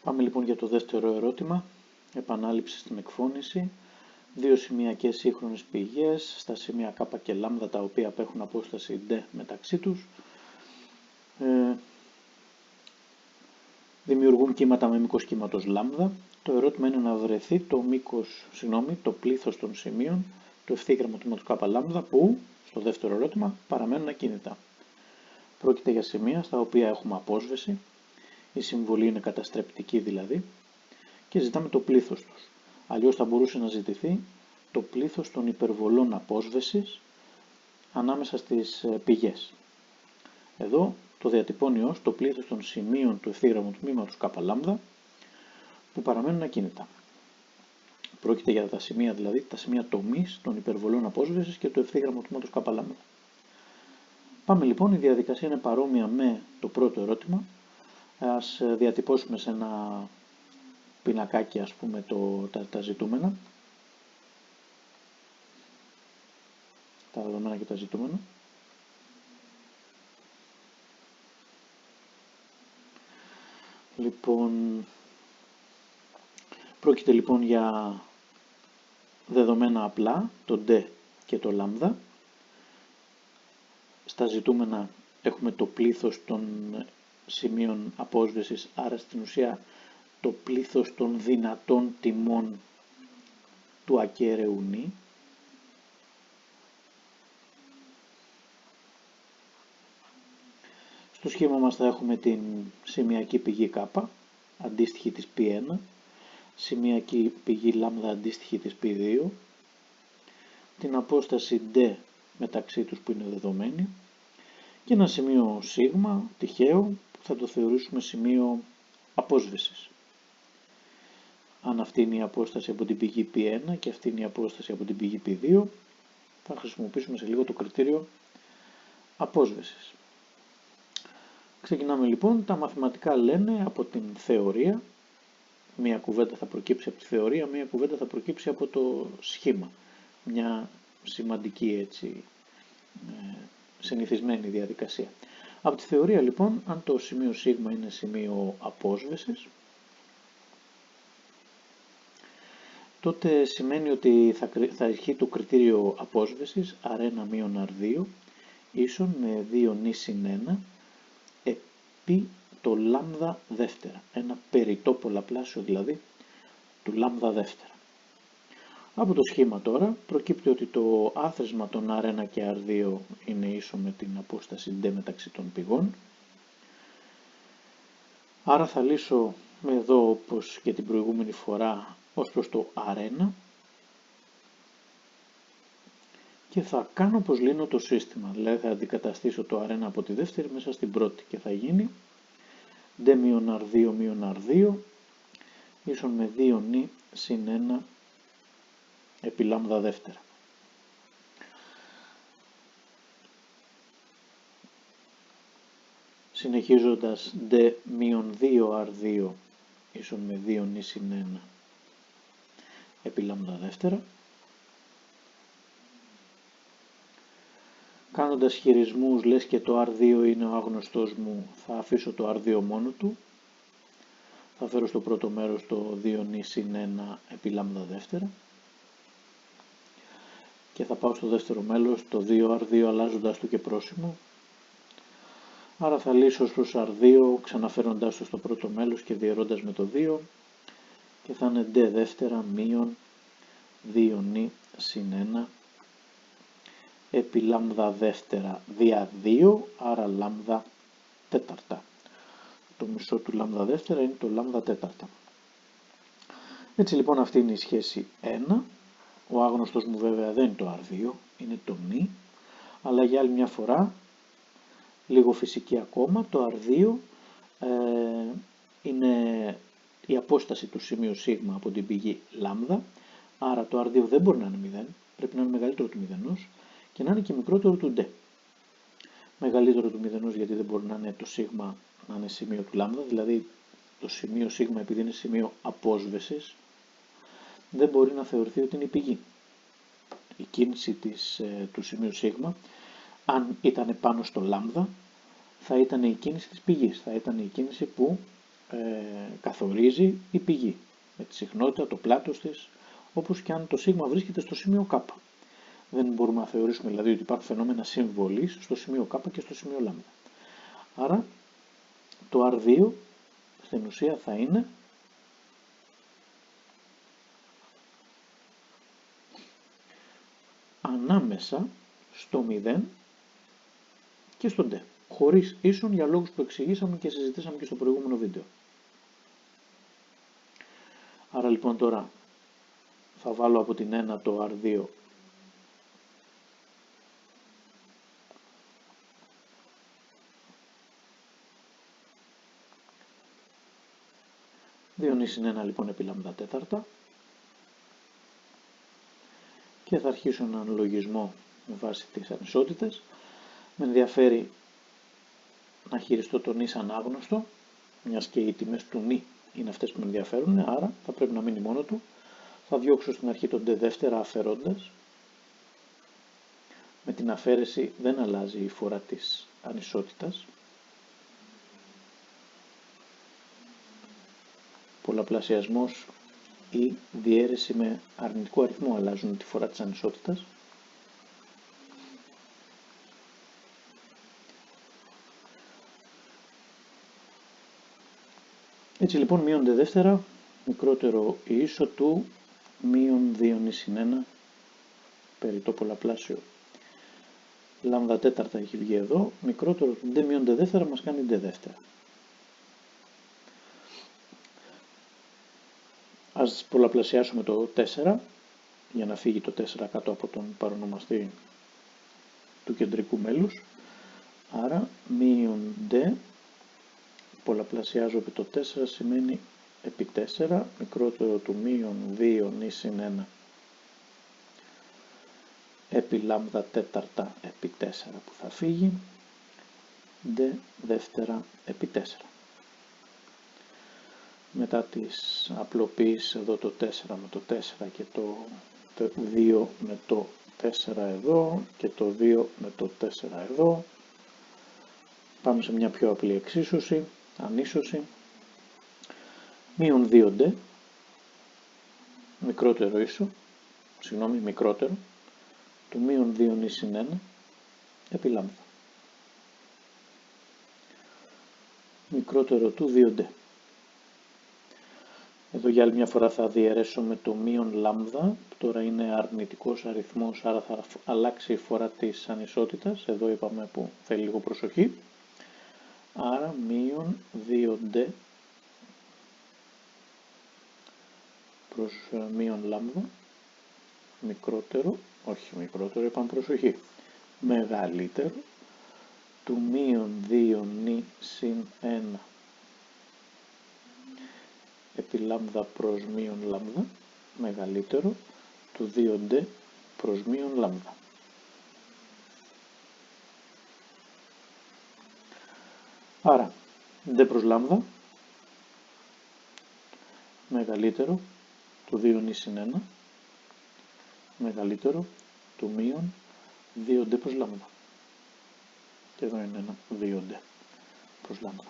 Πάμε λοιπόν για το δεύτερο ερώτημα, επανάληψη στην εκφώνηση. Δύο σημειακές σύγχρονες πηγές στα σημεία K και λ, τα οποία απέχουν απόσταση D μεταξύ τους, δημιουργούν κύματα με μήκος κύματος λ. Το ερώτημα είναι να βρεθεί το πλήθος των σημείων του ευθύγραμμου τμήματος K που, στο δεύτερο ερώτημα, παραμένουν ακίνητα. Πρόκειται για σημεία στα οποία έχουμε απόσβεση, η συμβολή είναι καταστρεπτική δηλαδή, και ζητάμε το πλήθος τους. Αλλιώς θα μπορούσε να ζητηθεί το πλήθος των υπερβολών απόσβεσης ανάμεσα στις πηγές. Εδώ το διατυπώνει ως το πλήθος των σημείων του ευθύγραμμου τμήματος K που παραμένουν ακίνητα. Πρόκειται για τα σημεία, δηλαδή τα σημεία τομής των υπερβολών απόσβεσης και του ευθύγραμμου τμήματος K. Πάμε λοιπόν, η διαδικασία είναι παρόμοια με το πρώτο ερώτημα. Ας διατυπώσουμε σε ένα πινακάκι, ας πούμε, τα ζητούμενα. Τα δεδομένα και τα ζητούμενα. Λοιπόν, πρόκειται λοιπόν για δεδομένα απλά, το D και το λ. Στα ζητούμενα έχουμε το πλήθος των σημείων απόσβεσης, άρα στην ουσία το πλήθος των δυνατών τιμών του ακέραίου νη. Στο σχήμα μας θα έχουμε την σημειακή πηγή K, αντίστοιχη της π1, σημειακή πηγή λ αντίστοιχη της π2, την απόσταση D μεταξύ τους που είναι δεδομένη και ένα σημείο σ, τυχαίο, που θα το θεωρήσουμε σημείο απόσβεσης. Αν αυτή είναι η απόσταση από την πηγή π1 και αυτή είναι η απόσταση από την πηγή π2, θα χρησιμοποιήσουμε σε λίγο το κριτήριο απόσβεσης. Ξεκινάμε λοιπόν, τα μαθηματικά λένε από την θεωρία, μία κουβέντα θα προκύψει από τη θεωρία, μία κουβέντα θα προκύψει από το σχήμα. Μια σημαντική έτσι συνηθισμένη διαδικασία. Από τη θεωρία λοιπόν, αν το σημείο σ είναι σημείο απόσβεσης, τότε σημαίνει ότι θα ισχύει το κριτήριο απόσβεσης R1-R2 ίσον με 2 νη συν 1 επί το λάμδα δεύτερα. Ένα περιττό πολλαπλάσιο δηλαδή του λάμδα δεύτερα. Από το σχήμα τώρα προκύπτει ότι το άθροισμα των R1 και R2 είναι ίσο με την απόσταση D μεταξύ των πηγών. Άρα θα λύσω εδώ, όπως και την προηγούμενη φορά, ως προς το R1 και θα κάνω πως λύνω το σύστημα. Δηλαδή θα αντικαταστήσω το R1 από τη δεύτερη μέσα στην πρώτη και θα γίνει D-R2-R2 ίσον με 2 νη συν 1 επί λάμδα δεύτερα. Συνεχίζοντας D-2R2 ίσον με 2 νη συν 1 επί λάμδα δεύτερα. Κάνοντας χειρισμούς, λες και το R2 είναι ο άγνωστός μου, θα αφήσω το R2 μόνο του. Θα φέρω στο πρώτο μέρος το 2 νη συν 1 επί λάμδα δεύτερα. Και θα πάω στο δεύτερο μέλος, το 2R2 αλλάζοντας του και πρόσημο. Άρα θα λύσω ως προς R2 ξαναφέροντάς το στο πρώτο μέλος και διαιρώντας με το 2 και θα είναι D δεύτερα μείον 2 νη συν 1 επί λάμδα δεύτερα δια 2, άρα λάμδα τέταρτα. Το μισό του λάμδα δεύτερα είναι το λάμδα τέταρτα. Έτσι λοιπόν αυτή είναι η σχέση 1. Ο άγνωστος μου βέβαια δεν είναι το R2, είναι το νη, αλλά για άλλη μια φορά, λίγο φυσική ακόμα, το R2 είναι η απόσταση του σημείου σ από την πηγή λάμδα, άρα το R2 δεν μπορεί να είναι 0, πρέπει να είναι μεγαλύτερο του 0 και να είναι και μικρότερο του D. Μεγαλύτερο του 0 γιατί δεν μπορεί να είναι το σ να είναι σημείο του λάμδα, δηλαδή το σημείο σ επειδή είναι σημείο απόσβεσης, δεν μπορεί να θεωρηθεί ότι είναι η πηγή. Η κίνηση του σημείου σ, αν ήταν πάνω στο λάμδα, θα ήταν η κίνηση της πηγής, θα ήταν η κίνηση που καθορίζει η πηγή με τη συχνότητα, το πλάτος της, όπως και αν το σίγμα βρίσκεται στο σημείο K. Δεν μπορούμε να θεωρήσουμε δηλαδή ότι υπάρχουν φαινόμενα συμβολής στο σημείο K και στο σημείο λ. Άρα το R2 στην ουσία θα είναι ανάμεσα στο 0 και στο D, χωρίς ίσον για λόγους που εξηγήσαμε και συζητήσαμε και στο προηγούμενο βίντεο. Άρα λοιπόν τώρα θα βάλω από την 1 το R2 2 συν 1 λοιπόν επί λάμδα τέταρτα και θα αρχίσω έναν λογισμό με βάση τις ανισότητες. Με ενδιαφέρει να χειριστώ τον νη σαν άγνωστο, μιας και οι τιμές του νη είναι αυτές που με ενδιαφέρουν, άρα θα πρέπει να μείνει μόνο του. Θα διώξω στην αρχή τον d δεύτερα αφαιρώντας. Με την αφαίρεση δεν αλλάζει η φορά της ανισότητας. Πολλαπλασιασμός ή διαίρεση με αρνητικό αριθμό αλλάζουν τη φορά της ανισότητας. Έτσι λοιπόν μείον d δεύτερα μικρότερο ή ίσο του μείον 2 νη συν 1 περί το πολλαπλάσιο λάμδα τέταρτα έχει βγει εδώ, μικρότερο του d μείον d δεύτερα μας κάνει d δεύτερα. Ας πολλαπλασιάσουμε το 4 για να φύγει το 4 κάτω από τον παρονομαστή του κεντρικού μέλους. Άρα μείον d πολλαπλασιάζω επί το 4 σημαίνει επί 4 μικρότερο του μείον 2 νη συν 1 επί λάμδα τέταρτα επί 4 που θα φύγει d δεύτερα επί 4. Μετά τις απλοποίησεις εδώ το 4 με το 4 και το 2 με το 4 εδώ και το 2 με το 4 εδώ, πάμε σε μια πιο απλή εξίσωση, ανίσωση. Μείον 2d μικρότερο του μείον 2 νη συν 1 επί λάμδα μικρότερο του 2d. Εδώ για άλλη μια φορά θα διαιρέσω με το μείον λάμδα, που τώρα είναι αρνητικός αριθμός, άρα θα αλλάξει η φορά της ανισότητας. Εδώ είπαμε που θέλει λίγο προσοχή. Άρα μείον 2d προς μείον λάμδα, είπαμε προσοχή, μεγαλύτερο του μείον 2 νη συν 1 επί λάμδα προς μείον λάμδα, μεγαλύτερο του 2d προς μείον λάμδα. Άρα d προς λάμδα μεγαλύτερο του 2 νη συν 1 μεγαλύτερο του μείον 2d προς λάμδα. Και εδώ είναι ένα 2d προς λάμδα.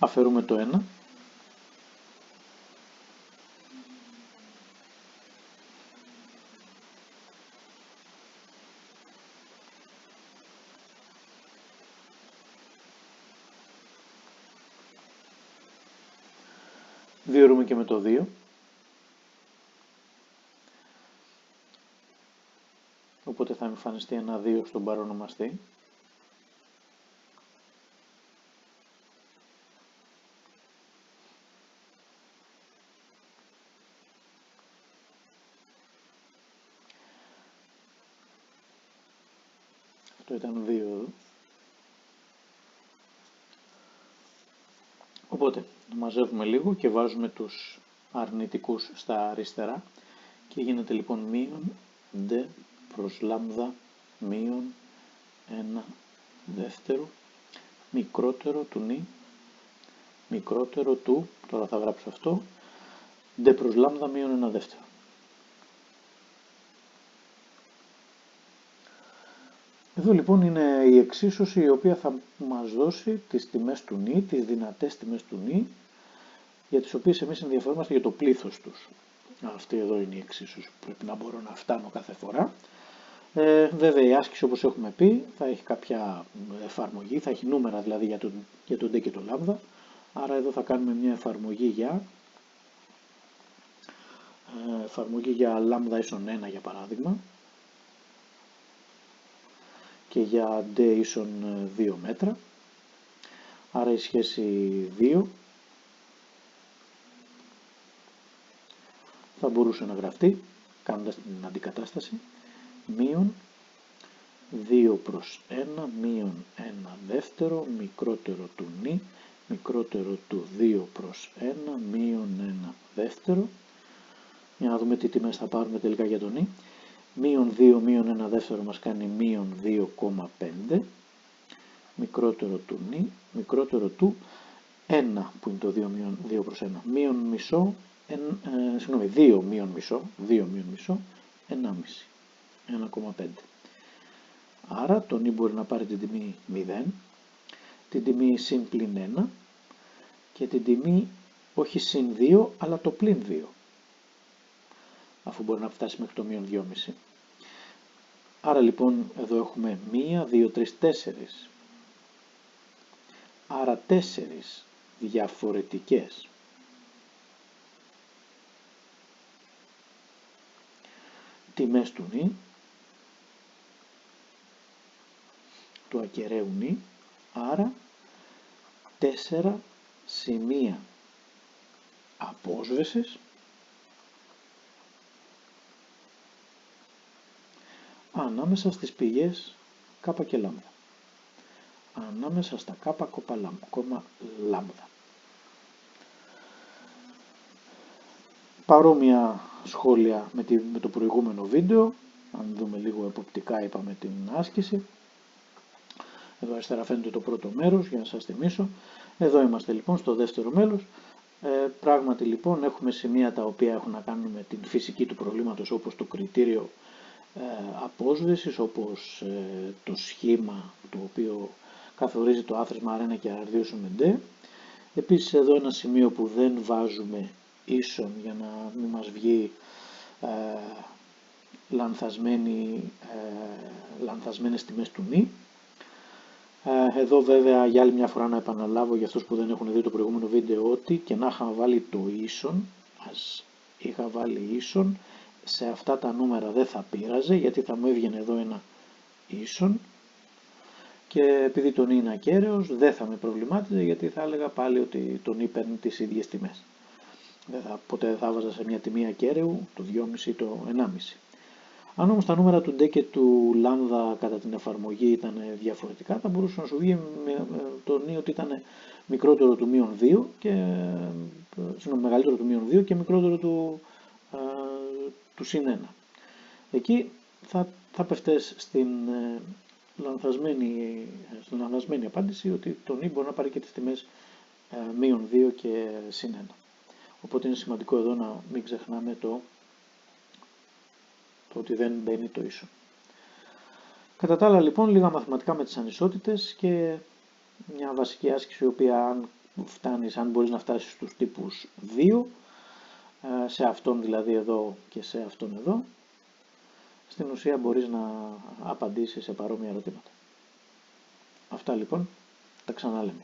Αφαιρούμε το 1. Διαιρούμε και με το 2. Οπότε θα εμφανιστεί ένα 2 στον παρονομαστή. Αυτό ήταν 2 εδώ. Οπότε μαζεύουμε λίγο και βάζουμε τους αρνητικούς στα αριστερά και γίνεται λοιπόν μείον d προς λάμδα μείον 1 δεύτερο μικρότερο του νη μικρότερο του, τώρα θα γράψω αυτό, d προς λάμδα μείον 1 δεύτερο. Εδώ λοιπόν είναι η εξίσωση η οποία θα μας δώσει τις τιμές του νη, τις δυνατές τιμές του νη, για τις οποίες εμείς ενδιαφερόμαστε για το πλήθος τους. Αυτή εδώ είναι η εξίσωση που πρέπει να μπορώ να φτάνω κάθε φορά. Βέβαια η άσκηση, όπως έχουμε πει, θα έχει κάποια εφαρμογή, θα έχει νούμερα δηλαδή για τον ντε και το λάμδα. Άρα εδώ θα κάνουμε μια εφαρμογή για λάμδα ίσον 1 για παράδειγμα και για ντε ίσον 2 μέτρα. Άρα η σχέση 2 θα μπορούσε να γραφτεί κάνοντας την αντικατάσταση μείον 2 προς 1 μείον 1 δεύτερο μικρότερο του νη μικρότερο του 2 προς 1 μείον 1 δεύτερο. Για να δούμε τι τιμές θα πάρουμε τελικά για το νη. Μείον 2 μείον 1 δεύτερο μας κάνει μείον 2,5 μικρότερο του νη μικρότερο του 1 που είναι το 2 μείον 2 προς 1 μείον μισό 2 μείον μισό 1,5 άρα το νη μπορεί να πάρει την τιμή 0, την τιμή συν πλην 1 και την τιμή όχι συν 2 αλλά το πλην 2, αφού μπορεί να φτάσει μέχρι το μείον 2,5. Άρα λοιπόν εδώ έχουμε 1, 2, 3, 4. Άρα 4 διαφορετικές τιμές του νη, του ακεραίου νη, άρα 4 σημεία απόσβεσης ανάμεσα στις πηγές K και λάμδα. Ανάμεσα στα K, λάμδα. Παρόμοια σχόλια με το προηγούμενο βίντεο. Αν δούμε λίγο εποπτικά είπαμε την άσκηση. Εδώ αριστερά φαίνεται το πρώτο μέρος για να σας θυμίσω. Εδώ είμαστε λοιπόν στο δεύτερο μέλος. Πράγματι λοιπόν έχουμε σημεία τα οποία έχουν να κάνουν με την φυσική του προβλήματος, όπως το κριτήριο απόσβεσης, όπως το σχήμα το οποίο καθορίζει το άθροισμα R1 και R2 με D. Επίσης εδώ ένα σημείο που δεν βάζουμε ίσον για να μην μας βγει λανθασμένες τιμές του νη. Εδώ βέβαια για άλλη μια φορά να επαναλάβω για αυτούς που δεν έχουν δει το προηγούμενο βίντεο ότι και να είχα βάλει το ίσον, είχα βάλει ίσον, σε αυτά τα νούμερα δεν θα πείραζε γιατί θα μου έβγαινε εδώ ένα ίσον και επειδή το νη είναι ακέραιος δεν θα με προβλημάτιζε γιατί θα έλεγα πάλι ότι το νη παίρνει τις ίδιες τιμές. Ποτέ δεν θα βάζα σε μια τιμή ακέραίου το 2,5 ή το 1,5. Αν όμως τα νούμερα του ντε και του λάμδα κατά την εφαρμογή ήταν διαφορετικά, θα μπορούσε να σου βγει το νη ότι ήταν μικρότερο του μείον 2 και μεγαλύτερο του μείον 2 και μικρότερο του συν 1. Εκεί θα πέφτες στην λανθασμένη απάντηση ότι το νη μπορεί να πάρει και τις τιμές μείον 2 και συν 1. Οπότε είναι σημαντικό εδώ να μην ξεχνάμε το ότι δεν μπαίνει το ίσον. Κατά τα άλλα λοιπόν λίγα μαθηματικά με τις ανισότητες και μια βασική άσκηση η οποία αν μπορείς να φτάσεις στους τύπους 2, σε αυτόν δηλαδή εδώ και σε αυτόν εδώ, στην ουσία μπορείς να απαντήσεις σε παρόμοια ερωτήματα. Αυτά λοιπόν, τα ξαναλέμε.